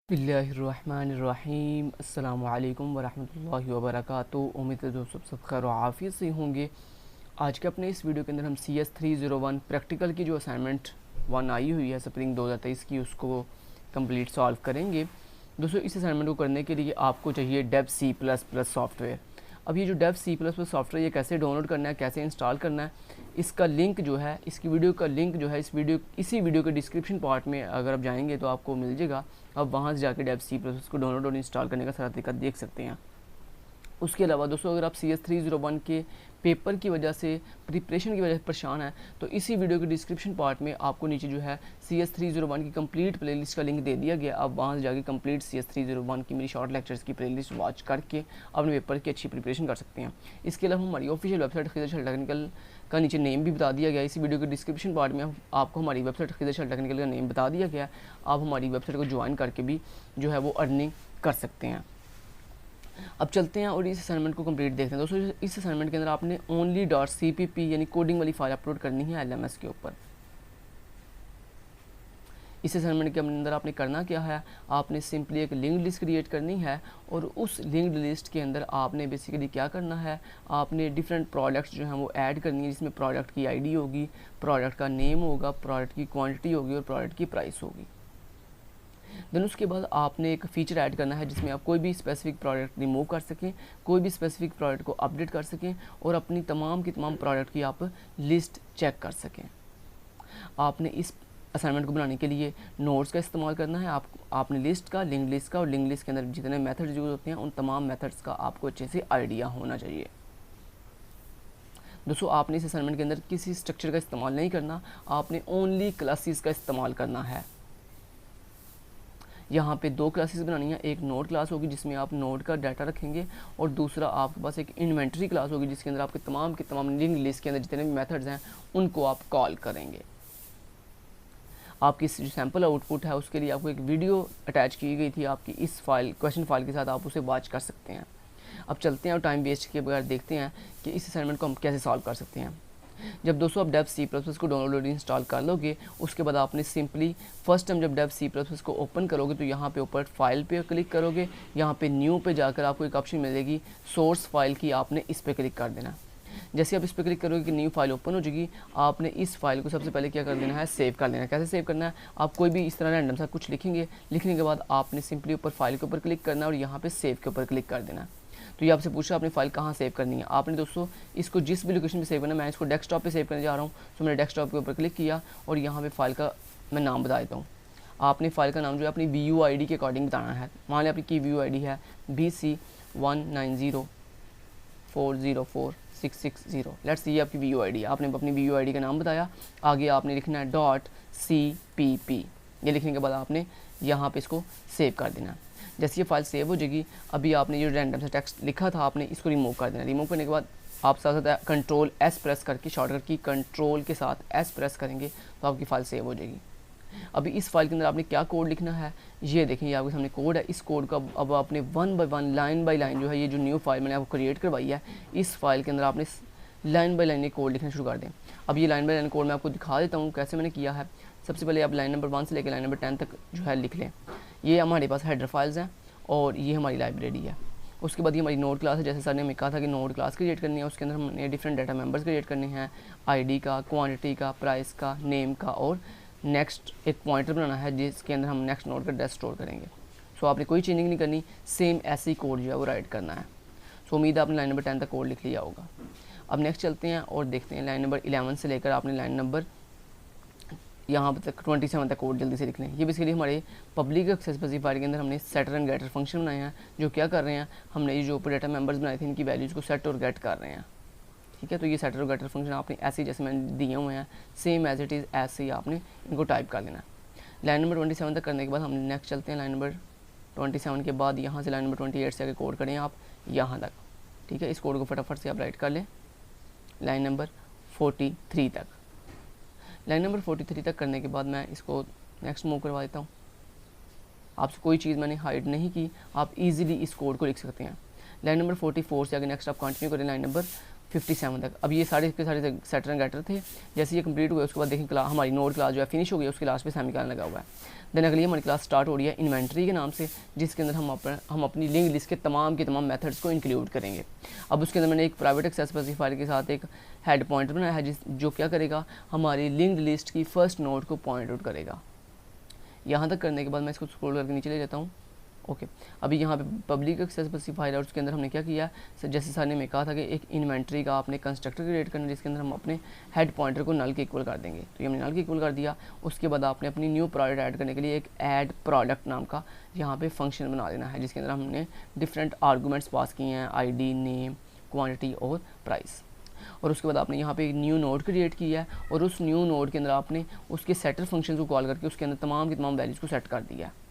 बिस्मिल्लाहिर्रहमानिर्रहीम अस्सलामुअलैकुम वरहमतुल्लाहि वबरकातुहू। उम्मीद है दोस्तों सब खैर आफियत से होंगे। आज के अपने इस वीडियो के अंदर हम CS301 प्रैक्टिकल की जो असाइनमेंट 1 आई हुई है स्प्रिंग 2023 की उसको कंप्लीट सॉल्व करेंगे। दोस्तों इस असाइनमेंट को करने के लिए आपको चाहिए डेव C++ सॉफ्टवेयर। अब ये जो डेव C++ सॉफ्टवेयर ये कैसे डाउनलोड करना है, कैसे इंस्टॉल करना है, इसका लिंक जो है, इसकी वीडियो का लिंक जो है इसी वीडियो के डिस्क्रिप्शन पार्ट में अगर आप जाएंगे तो आपको मिल जाएगा। अब वहाँ से जाकर डेव C++ को डाउनलोड और इंस्टॉल करने का सारा तरीका देख सकते हैं। उसके अलावा दोस्तों अगर आप CS301 के पेपर की वजह से, प्रिपरेशन की वजह से परेशान हैं तो इसी वीडियो के डिस्क्रिप्शन पार्ट में आपको नीचे जो है CS301 की कंप्लीट प्लेलिस्ट का लिंक दे दिया गया। आप वहाँ से जाके कंप्लीट CS301 की मेरी शॉर्ट लेक्चर्स की प्लेलिस्ट वॉच करके अपने पेपर की अच्छी प्रिपरेशन कर सकते हैं। इसके अलावा हमारी ऑफिशियल वेबसाइट खिज़र टेक्निकल का नीचे नेम भी बता दिया गया। इसी वीडियो के डिस्क्रिप्शन पार्ट में आपको हमारी वेबसाइट खिज़र टेक्निकल का नेम बता दिया गया। आप हमारी वेबसाइट को ज्वाइन करके भी जो है वो अर्निंग कर सकते हैं। अब चलते हैं और इस असाइनमेंट को कंप्लीट देखते हैं। दोस्तों इस असाइनमेंट के अंदर आपने only.cpp यानी कोडिंग वाली फाइल अपलोड करनी है LMS के ऊपर। इस असाइनमेंट के अंदर आपने करना क्या है, आपने सिंपली एक लिंक्ड लिस्ट क्रिएट करनी है और उस लिंक्ड लिस्ट के अंदर आपने बेसिकली क्या करना है, आपने डिफरेंट प्रोडक्ट्स जो हैं वो ऐड करनी है, जिसमें प्रोडक्ट की ID होगी, प्रोडक्ट का नेम होगा, प्रोडक्ट की क्वांटिटी होगी और प्रोडक्ट की प्राइस होगी। देन उसके बाद आपने एक फ़ीचर ऐड करना है जिसमें आप कोई भी स्पेसिफिक प्रोडक्ट रिमूव कर सकें, कोई भी स्पेसिफिक प्रोडक्ट को अपडेट कर सकें और अपनी तमाम की तमाम प्रोडक्ट की आप लिस्ट चेक कर सकें। आपने इस असाइनमेंट को बनाने के लिए नोट्स का इस्तेमाल करना है। आपने लिस्ट का, लिंक लिस्ट का और लिंक लिस्ट के अंदर जितने मेथड्स यूज़ होते हैं उन तमाम मेथड्स का आपको अच्छे से आइडिया होना चाहिए। दोस्तों आपने इस असाइनमेंट के अंदर किसी स्ट्रक्चर का इस्तेमाल नहीं करना, आपने ओनली क्लासेस का इस्तेमाल करना है। यहाँ पे 2 क्लासेस बनानी है, एक नोड क्लास होगी जिसमें आप नोड का डाटा रखेंगे और दूसरा आपके पास एक इन्वेंटरी क्लास होगी जिसके अंदर आपके तमाम के तमाम लिंक लिस्ट के अंदर जितने भी मेथड्स हैं उनको आप कॉल करेंगे। आपकी जो सैम्पल आउटपुट है उसके लिए आपको एक वीडियो अटैच की गई थी आपकी इस फाइल, क्वेश्चन फाइल के साथ, आप उसे वॉच कर सकते हैं। अब चलते हैं और टाइम वेस्ट के बगैर देखते हैं कि इस असाइनमेंट को हम कैसे सॉल्व कर सकते हैं। जब दोस्तों आप डेव C++ को डाउनलोड इंस्टॉल कर लोगे उसके बाद आपने सिंपली फर्स्ट टाइम जब डेव C++ को ओपन करोगे तो यहाँ पे ऊपर फाइल पे क्लिक करोगे, यहाँ पे न्यू पे जाकर आपको एक ऑप्शन मिलेगी सोर्स फाइल की, आपने इस पर क्लिक कर देना। जैसे आप इस पर क्लिक करोगे कि न्यू फाइल ओपन हो जाएगी, आपने इस फाइल को सबसे पहले क्या कर देना है, सेव कर लेना है। कैसे सेव करना है, आप कोई भी इस तरह रैंडम सा कुछ लिखेंगे, लिखने के बाद आपने सिंपली ऊपर फाइल के ऊपर क्लिक करना है और यहाँ पे सेव के ऊपर क्लिक कर देना है। तो ये आपसे पूछा अपनी फाइल कहाँ सेव करनी है। आपने दोस्तों इसको जिस भी लोकेशन पे सेव करना है, मैं इसको डेस्कटॉप पे सेव करने जा रहा हूँ तो मैंने डेस्कटॉप के ऊपर क्लिक किया और यहाँ पे फाइल का मैं नाम बता देता हूँ। आपने फाइल का नाम जो है अपनी VUID के अकॉर्डिंग बताना है। मान लिया आपकी की VUID है BC19040460, लेट्स सी आपकी VUID है। आपने अपनी VUID का नाम बताया, आगे आपने लिखना है .cpp। ये लिखने के बाद आपने यहाँ पे इसको सेव कर देना है। जैसे ये फाइल सेव हो जाएगी, अभी आपने जो रैंडम सा टेक्स्ट लिखा था आपने इसको रिमूव कर देना। रिमूव करने के बाद आप साथ साथ कंट्रोल S प्रेस करके, शॉर्टकट की कंट्रोल के साथ S प्रेस करेंगे तो आपकी फ़ाइल सेव हो जाएगी। अभी इस फाइल के अंदर आपने क्या कोड लिखना है, ये देखें, ये आपके सामने कोड है। इस कोड का अब आपने 1 बाय 1 लाइन बाय लाइन जो है, ये जो न्यू फाइल मैंने आपको क्रिएट करवाई है, इस फाइल के अंदर आपने लाइन बाय लाइन ये कोड लिखना शुरू कर दें। अब ये लाइन बाय लाइन कोड मैं आपको दिखा देता हूँ कैसे मैंने किया है। सबसे पहले आप लाइन नंबर 1 से लेकर लाइन नंबर 10 तक जो है लिख लें। ये हमारे पास हेडर फाइल्स हैं और ये हमारी लाइब्रेरी है। उसके बाद ये हमारी नोड क्लास है। जैसे सर ने हमें कहा था कि नोड क्लास क्रिएट करनी है, उसके अंदर हमने डिफरेंट डाटा मेंबर्स क्रिएट करने हैं, ID का, क्वांटिटी का, प्राइस का, नेम का और नेक्स्ट एक पॉइंटर बनाना है जिसके अंदर हम नेक्स्ट नोड का एड्रेस स्टोर करेंगे। सो आपने कोई चेंजिंग नहीं करनी, सेम ऐसे ही कोड जो है वो राइट करना है। सो उम्मीद है आपने लाइन नंबर 10 तक कोड लिख लिया होगा। अब नेक्स्ट चलते हैं और देखते हैं लाइन नंबर 11 से लेकर आपने लाइन नंबर यहाँ तक 27 तक कोड जल्दी से लिख लें। ये बेसिकली हमारे पब्लिक एक्सेस स्पेसिफायर के अंदर हमने सेटर एंड गेटर फंक्शन बनाए हैं, जो क्या कर रहे हैं, हमने ये जो ऊपर डाटा मेंबर्स बनाए थे इनकी वैल्यूज़ को सेट और गेट कर रहे हैं। ठीक है, तो ये सेटर और गेटर फंक्शन आपने ऐसे ही जैसे मैंने दिए हुए हैं सेम एज इट इज़ ऐसे ही आपने इनको टाइप कर लेना। लाइन नंबर 27 तक करने के बाद हम नेक्स्ट चलते हैं। लाइन नंबर 27 के बाद यहाँ से लाइन नंबर 28 से आगे कोड करें आप यहाँ तक। ठीक है, इस कोड को फटाफट से आप राइट कर लें लाइन नंबर 43 तक। लाइन नंबर 43 तक करने के बाद मैं इसको नेक्स्ट मूव करवा देता हूँ। आपसे कोई चीज़ मैंने हाइड नहीं की, आप इजीली इस कोड को लिख सकते हैं। लाइन नंबर 44 से आगे नेक्स्ट आप कंटिन्यू करें लाइन नंबर 57 तक। अब ये सारे के सारे सेटर एंड गेटर थे। जैसे ये कंप्लीट हुए उसके बाद देखें क्लास हमारी नोड क्लास जो है फिनिश हो गई, उसके लास्ट पे सेमीकोलन लगा हुआ है। देन अगली हमारी क्लास स्टार्ट हो रही है इन्वेंट्री के नाम से, जिसके अंदर हम अपनी लिंक लिस्ट के तमाम मेथड्स को इंक्लूड करेंगे। अब उसके अंदर मैंने एक प्राइवेट एक्सेस स्पेसिफायर के साथ एक हेड पॉइंटर बनाया है जो क्या करेगा, हमारी लिंक लिस्ट की फर्स्ट नोड को पॉइंट आउट करेगा। यहाँ तक करने के बाद मैं इसको स्क्रॉल करके नीचे ले जाता हूँ। ओके अभी यहाँ पे पब्लिक एक्सेस स्पेसिफायर है, उसके अंदर हमने क्या किया, जैसे सर ने मैं कहा था कि एक इन्वेंट्री का आपने कंस्ट्रक्टर क्रिएट करना है जिसके अंदर हम अपने हेड पॉइंटर को नल के इक्वल कर देंगे। तो ये हमने नल के इक्वल कर दिया। उसके बाद आपने अपनी न्यू प्रोडक्ट ऐड करने के लिए एक ऐड प्रोडक्ट नाम का यहाँ पे फंक्शन बना देना है, जिसके अंदर हमने डिफरेंट आर्गूमेंट्स पास किए हैं, ID, नेम, क्वान्टिटी और प्राइस। और उसके बाद आपने यहाँ पे एक न्यू नोड क्रिएट किया है और उस न्यू नोड के अंदर आपने उसके सेटर फंक्शन को कॉल करके उसके अंदर तमाम की तमाम वैल्यूज़ को सेट कर दिया है।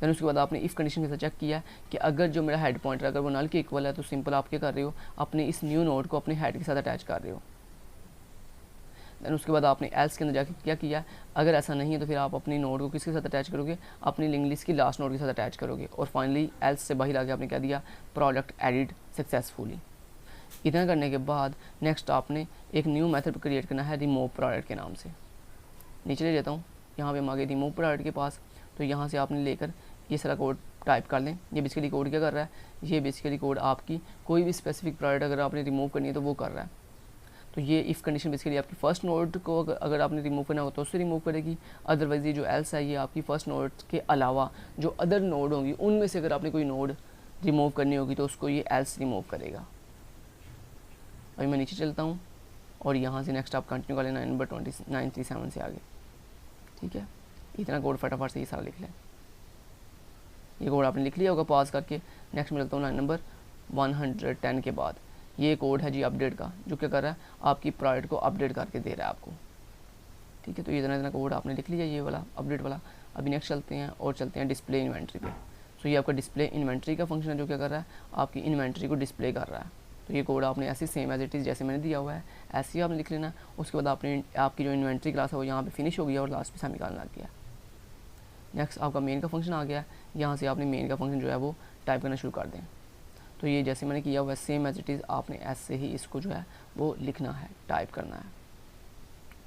दैन उसके बाद आपने इफ़ कंडीशन के साथ चेक किया कि अगर जो मेरा हेड पॉइंटर अगर वो नल के इक्वल है तो सिंपल आप क्या कर रहे हो, अपने इस न्यू नोड को अपने हेड के साथ अटैच कर रहे हो। दैन उसके बाद आपने एल्स के अंदर जाके क्या किया, अगर ऐसा नहीं है तो फिर आप अपनी नोड को किसके साथ अटैच करोगे, अपनी लिंक लिस्ट की लास्ट नोड के साथ अटैच करोगे। और फाइनली एल्स से बाहर आके आपने क्या दिया, प्रोडक्ट एडिड सक्सेसफुली। इतना करने के बाद नेक्स्ट आपने एक न्यू मेथड क्रिएट करना है रिमूव प्रोडक्ट के नाम से। नीचे ले जाता हूँ, यहाँ पे हम आगे रिमूव प्रोडक्ट के पास। तो यहाँ से आपने लेकर ये सारा कोड टाइप कर लें। ये बेसिकली कोड क्या कर रहा है, ये बेसिकली कोड आपकी कोई भी स्पेसिफिक प्रोडक्ट अगर आपने रिमूव करनी है तो वो कर रहा है। तो ये इफ़ कंडीशन बेसिकली आपकी फर्स्ट नोड को अगर आपने रिमूव करना हो तो उससे रिमूव करेगी। अदरवाइज ये जो एल्स है ये आपकी फर्स्ट नोड के अलावा जो अदर नोड होंगी उनमें से अगर आपने कोई नोड रिमूव करनी होगी तो उसको ये एल्स रिमूव करेगा। अभी मैं नीचे चलता हूँ और यहाँ से नेक्स्ट आप कंटिन्यू कर लेना नंबर 2937 से आगे। ठीक है, इतना कोड फटाफट से ये सारा लिख लें। ये कोड आपने लिख लिया होगा पॉज करके। नेक्स्ट में लगता हूँ लाइन नंबर 110 के बाद। ये कोड है जी अपडेट का, जो क्या कर रहा है, आपकी प्रोडक्ट को अपडेट करके दे रहा है आपको। ठीक है, तो ये इतना कोड आपने लिख लिया ये वाला अपडेट वाला। अभी नेक्स्ट चलते हैं और चलते हैं डिस्प्ले इन्वेंट्री पे। तो ये आपका डिस्प्ले इन्वेंट्री का फंक्शन है जो क्या कर रहा है, आपकी इन्वेंट्री को डिस्प्ले कर रहा है। तो ये कोड आपने ऐसे सेम एज इट इज़ जैसे मैंने दिया हुआ है ऐसे ही आपने लिख लेना। उसके बाद आपने आपकी जो इन्वेंट्री क्लास है वो यहाँ पे फिनिश हो गया और लास्ट पे सेमीकोलन लग गया। नेक्स्ट आपका मेन का फंक्शन आ गया। यहाँ से आपने मेन का फंक्शन जो है वो टाइप करना शुरू कर दें। तो ये जैसे मैंने किया हुआ है सेम एज इट इज़ आपने ऐसे ही इसको जो है वो लिखना है, टाइप करना है।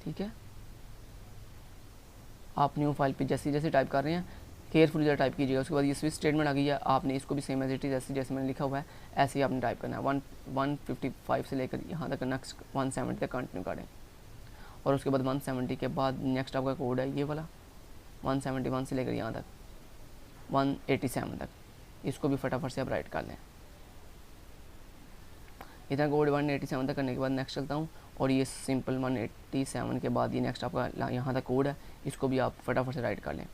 ठीक है, आप न्यू फाइल पे जैसे जैसे टाइप कर रहे हैं केयरफुली ज़रा टाइप कीजिएगा। उसके बाद ये स्विच स्टेटमेंट आ गई है, आपने इसको भी सेम एज इट इज़ ऐसे जैसे मैंने लिखा हुआ है ऐसे ही आपने टाइप करना है। 155 से लेकर यहाँ तक नेक्स्ट 170 तक कंटिन्यू करें। और उसके बाद 170 के बाद नेक्स्ट आपका कोड है ये वाला 171 से लेकर यहाँ तक 187 तक, इसको भी फटाफट से आप राइट कर लें। इतना कोड 187 तक करने के बाद नेक्स्ट चलता हूँ और ये सिंपल 187 के बाद ये नेक्स्ट आपका यहाँ तक कोड है, इसको भी आप फटाफट से राइट कर लें।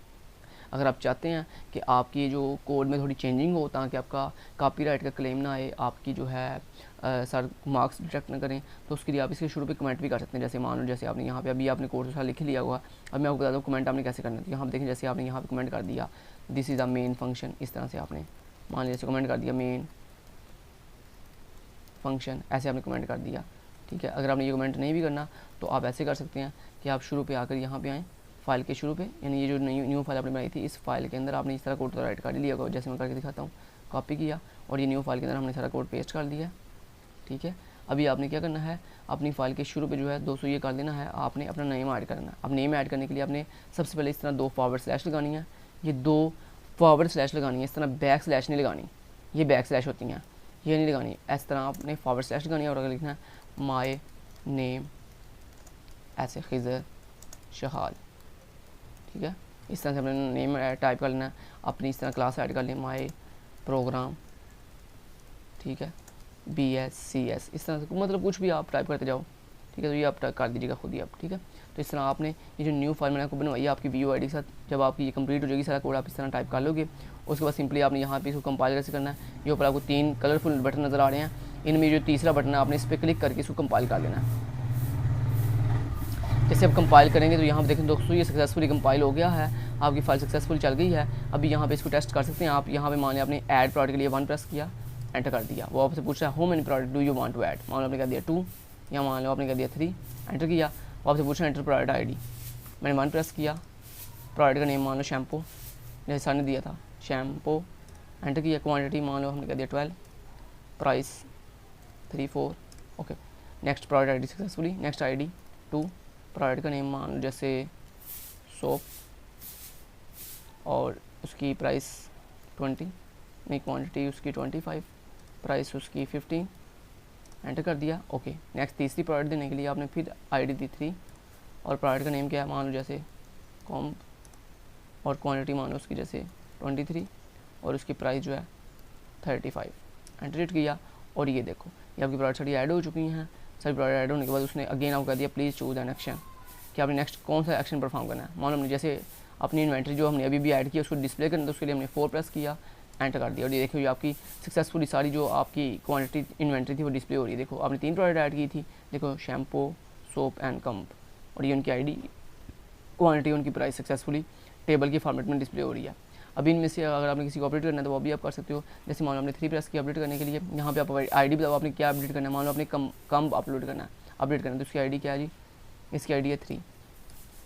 अगर आप चाहते हैं कि आपकी जो कोड में थोड़ी चेंजिंग हो ताकि आपका कॉपीराइट का क्लेम ना आए, आपकी जो है सर मार्क्स डिटेक्ट ना करें, तो उसके लिए आप इसके शुरू पे कमेंट भी कर सकते हैं। जैसे मान लो जैसे आपने यहाँ पे अभी आपने कोड लिख लिया हुआ, अब मैं आपको बता दूँ कमेंट आपने कैसे करना है। तो यहाँ पर देखें जैसे आपने यहाँ पे कमेंट कर दिया this is the main function, इस तरह से आपने मान लीजिए कमेंट कर दिया मेन फंक्शन, ऐसे आपने कमेंट कर दिया। ठीक है, अगर आपने ये कमेंट नहीं भी करना तो आप ऐसे कर सकते हैं कि आप शुरू पे आकर यहाँ पे आएँ, फाइल के शुरू पे, यानी ये जो न्यू फाइल आपने बनाई थी इस फाइल के अंदर आपने इस तरह कोड तो राइट कर लिया होगा जैसे मैं करके दिखाता हूँ। कॉपी किया और ये न्यू फाइल के अंदर हमने सारा कोड पेस्ट कर दिया। ठीक है, अभी आपने क्या करना है, अपनी फाइल के शुरू पे जो है 200 ये कर देना है, आपने अपना नेम ऐड करना। अब नेम ऐड करने के लिए आपने सबसे पहले इस तरह 2 फॉरवर्ड स्लैश लगानी है, ये 2 फॉरवर्ड स्लैश लगानी है, इस तरह बैक स्लैश नहीं लगानी, ये बैक स्लैश होती हैं, ये नहीं लगानी। इस तरह आपने फॉरवर्ड स्लैश लगानी है और अगर लिखना है माई नेम ऐसे खिज़र शहाल। ठीक है, इस तरह से अपने नेम टाइप कर लेना है, अपनी इस तरह क्लास ऐड कर लें माई प्रोग्राम। ठीक है, BSCS, इस तरह से मतलब कुछ भी आप टाइप करते जाओ। ठीक है, तो ये आप टाइप कर दीजिएगा खुद ही आप। ठीक है, तो इस तरह आपने ये जो न्यू फाइल मैंने आपको बनवाई है आपकी VUID के साथ, जब आपकी ये कंप्लीट हो जाएगी सारा कोड आप इस तरह टाइप कर लोगे। उसके बाद सिंपली आपने यहाँ पे इसको कंपाइल कैसे करना है, ये ऊपर आपको 3 कलरफुल बटन नज़र आ रहे हैं, इनमें जो तीसरा बटन है आपने इस पर क्लिक करके इसको कंपाइल कर लेना है। जैसे आप कंपाइल करेंगे तो यहाँ पर देखें दोस्तों ये सक्सेसफुली कंपाइल हो गया है, आपकी फाइल सक्सेसफुल चल गई है। अभी यहाँ पे इसको टेस्ट कर सकते हैं आप। यहाँ पे मान लिया आपने ऐड प्रोडक्ट के लिए 1 प्रेस किया, एंटर कर दिया, वो आपसे पूछ रहा है how many product do you want to add. मान लो आपने कह दिया 2 या मान लो आपने कह दिया 3, एंटर किया, वो आपसे पूछ रहा है एंटर प्रोडक्ट ID, मैंने 1 प्रेस किया, प्रोडक्ट का नेम मान लो शैम्पू जैसे सर ने दिया था शैम्पू, एंटर किया, क्वान्टिटी मान लो हमने कह दिया 12, price 34। Okay, next product ID successfully, next ID 2, product का नेम मान लो जैसे सोप और उसकी प्राइस 20, नहीं क्वांटिटी उसकी 25, प्राइस उसकी 15, एंटर कर दिया। ओके, नेक्स्ट तीसरी प्रोडक्ट देने के लिए आपने फिर आईडी दी 3 और प्रोडक्ट का नेम क्या है मान लो जैसे कॉम्ब और क्वांटिटी मान लो उसकी जैसे 23 और उसकी प्राइस जो है 35, एंटर किया। और ये देखो ये आपकी प्रोडक्ट सारी ऐड हो चुकी हैं। सारी प्रोडक्ट ऐड होने के बाद उसने अगेन आपको कह दिया प्लीज़ चूज एन एक्शन, कि आपने नेक्स्ट कौन सा एक्शन परफॉर्म करना है। मान लो हमने जैसे अपनी इन्वेंट्री जो हमने अभी भी ऐड किया उसको डिस्प्ले करना, तो उसके लिए हमने 4 प्रेस किया, एंटर कर दिया। और ये देखो ये आपकी सक्सेसफुली सारी जो आपकी क्वांटिटी इन्वेंट्री थी वो डिस्प्ले हो रही है। देखो आपने 3 प्रोडक्ट ऐड की थी, देखो शैम्पू, सोप एंड कम्प, और ये उनकी आईडी, क्वांटिटी, उनकी प्राइस सक्सेसफुली टेबल की फॉर्मेट में डिस्प्ले हो रही है। अभी इनमें से अगर आपने किसी को अपडेट करना है तो वो भी आप कर सकते हो। जैसे मान लो आपने 3 प्रेस की अपडेट करने के लिए, यहाँ पे आप आईडी बताओ आपने क्या अपडेट करना है। मान लो आपने कम्प अपलोड करना है, अपडेट करना है, तो उसकी आईडी क्या है जी, इसकी आईडी है 3।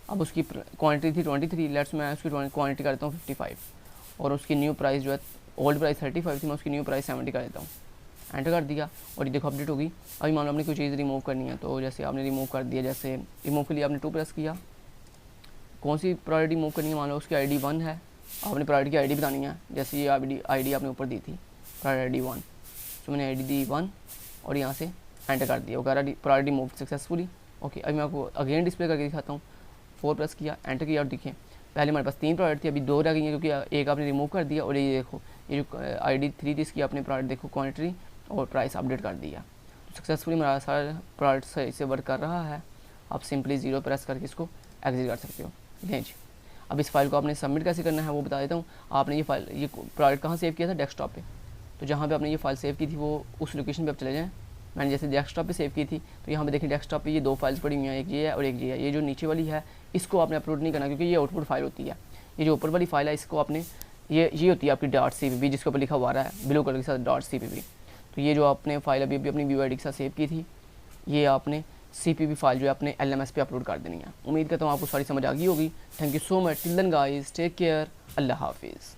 अब उसकी क्वांटिटी थी 23, लेट्स मैं उसकी क्वांटिटी करता हूँ 55 और उसकी न्यू प्राइस जो है ओल्ड प्राइस 35 थी, मैं उसकी न्यू प्राइस 70 कर देता हूँ, एंटर कर दिया। और ये देखो अपडेट होगी। अभी मान लो आपने कोई चीज़ रिमूव करनी है, तो जैसे आपने रिमूव कर दिया, जैसे रिमूव के लिए आपने 2 प्रेस किया, कौन सी प्रोडक्ट रिमूव करनी है, मान लो उसकी आईडी 1 है, आपने प्रोडक्ट की आईडी बतानी है। जैसे ये आईडी आपने ऊपर दी थी प्रोडक्ट आईडी 1, तो मैंने आईडी दी 1 और यहाँ से एंटर कर दिया, वो कह रहा प्रोडक्ट रिमूव सक्सेसफुली। ओके, अभी मैं आपको अगेन डिस्प्ले करके दिखाता हूँ। 4 प्रेस किया, एंटर किया, और देखिए पहले हमारे पास 3 प्रोडक्ट थी, अभी 2 रह गई हैं क्योंकि एक आपने रिमूव कर दिया। और ये देखो ये जो आईडी 3 थी इसकी आपने प्रोडक्ट देखो क्वांटिटी और प्राइस अपडेट कर दिया। तो सक्सेसफुली हमारा सारा प्रोडक्ट सही से वर्क कर रहा है। आप सिंपली 0 प्रेस करके इसको एग्जिट कर सकते हो। ठीक है जी, अब इस फाइल को आपने सबमिट कैसे करना है वो बता देता हूँ। आपने ये फाइल, ये प्रोडक्ट कहाँ सेव किया था, डेस्कटॉप पे, तो जहाँ पे आपने ये फाइल सेव की थी वो उस लोकेशन पे आप चले जाएँ। मैंने जैसे डेस्कटॉप पे सेव की थी, तो यहाँ पे देखिए डेस्कटॉप पे ये 2 फाइल्स पड़ी हुई हैं, एक ये है और एक ये है। ये जो नीचे वाली है इसको आपने अपलोड नहीं करना क्योंकि ये आउटपुट फाइल होती है। ये जो ऊपर वाली फाइल है इसको आपने, ये होती है आपकी .cpp जिसके ऊपर लिखा हुआ रहा है ब्लू कलर के साथ .cpp। तो ये जो आपने फाइल अभी अपनी व्यू के साथ सेव की थी, ये आपने CPP फाइल जो है अपने LMS पे अपलोड कर देनी है। उम्मीद करता हूँ आपको सारी समझ आ गई होगी। Thank you so much, till then guys, take care, अल्लाह हाफिज़।